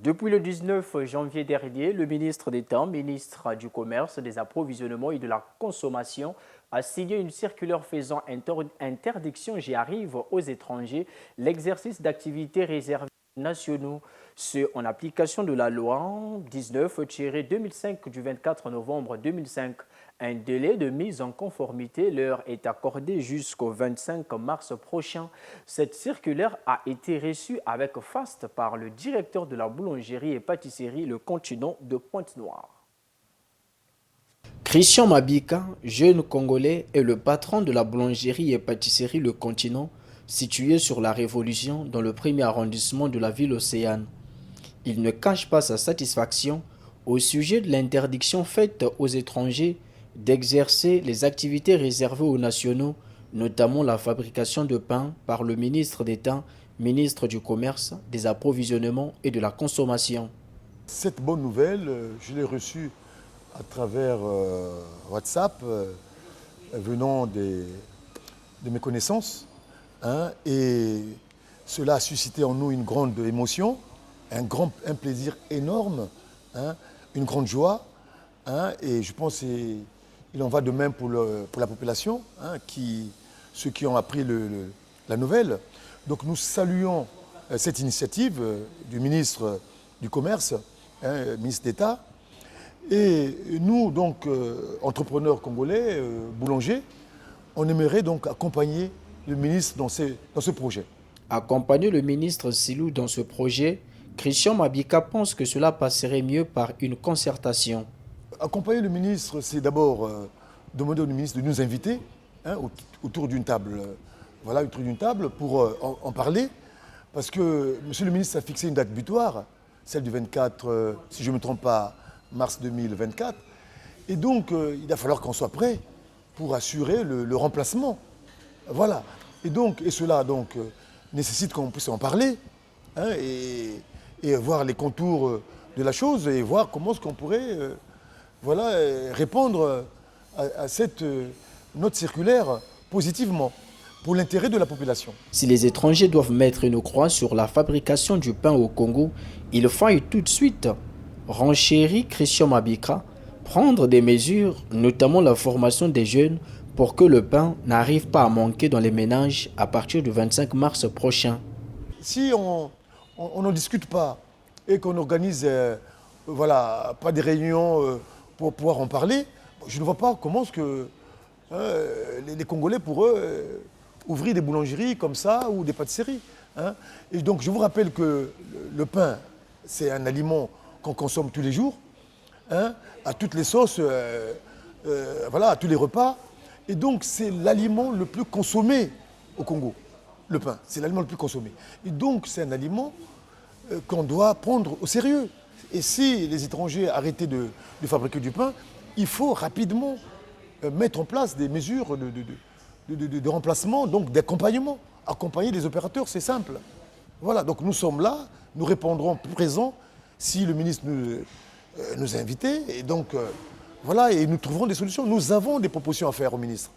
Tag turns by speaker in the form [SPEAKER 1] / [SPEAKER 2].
[SPEAKER 1] Depuis le 19 janvier dernier, le ministre d'État, ministre du Commerce, des Approvisionnements et de la Consommation a signé une circulaire faisant interdiction, j'y arrive, aux étrangers l'exercice d'activités réservées aux nationaux. C'est en application de la loi 19-2005 du 24 novembre 2005. Un délai de mise en conformité leur est accordé jusqu'au 25 mars prochain. Cette circulaire a été reçue avec faste par le directeur de la boulangerie et pâtisserie Le Continent de Pointe-Noire. Christian Mabika, jeune Congolais, est le patron de la boulangerie et pâtisserie Le Continent, située sur la Révolution dans le premier arrondissement de la ville Océane. Il ne cache pas sa satisfaction au sujet de l'interdiction faite aux étrangers d'exercer les activités réservées aux nationaux, notamment la fabrication de pain par le ministre d'État, ministre du Commerce, des Approvisionnements et de la Consommation.
[SPEAKER 2] Cette bonne nouvelle, je l'ai reçue à travers WhatsApp, venant de mes connaissances, et cela a suscité en nous une grande émotion, un plaisir énorme, une grande joie, et je pense qu'il en va de même pour la population, ceux qui ont appris la nouvelle. Donc nous saluons cette initiative du ministre du Commerce, ministre d'État, et nous, donc, entrepreneurs congolais, boulangers, on aimerait donc accompagner le ministre dans ce projet.
[SPEAKER 1] Accompagner le ministre Silou dans ce projet, Christian Mabika pense que cela passerait mieux par une concertation.
[SPEAKER 2] Accompagner le ministre, c'est d'abord demander au ministre de nous inviter autour d'une table, autour d'une table pour en parler, parce que monsieur le ministre a fixé une date butoir, celle du 24, si je ne me trompe pas, mars 2024. Et donc, il va falloir qu'on soit prêt pour assurer le remplacement. Voilà. Et cela donc, nécessite qu'on puisse en parler et voir les contours de la chose et voir comment est-ce qu'on pourrait répondre à cette note circulaire positivement pour l'intérêt de la population.
[SPEAKER 1] Si les étrangers doivent mettre une croix sur la fabrication du pain au Congo, il faille tout de suite renchérit Christian Mabika, prendre des mesures, notamment la formation des jeunes, pour que le pain n'arrive pas à manquer dans les ménages à partir du 25 mars prochain.
[SPEAKER 2] Si on n'en discute pas et qu'on n'organise pas des réunions pour pouvoir en parler, je ne vois pas comment est-ce que les Congolais pourraient ouvrir des boulangeries comme ça ou des pâtisseries. Et donc je vous rappelle que le pain, c'est un aliment qu'on consomme tous les jours, à toutes les sauces, à tous les repas. Et donc c'est l'aliment le plus consommé au Congo, le pain. C'est l'aliment le plus consommé. Et donc c'est un aliment qu'on doit prendre au sérieux. Et si les étrangers arrêtaient de fabriquer du pain, il faut rapidement mettre en place des mesures de remplacement, donc d'accompagnement. Accompagner les opérateurs, c'est simple. Voilà, donc nous sommes là, nous répondrons présents si le ministre nous a invités. Et donc, et nous trouverons des solutions. Nous avons des propositions à faire au ministre.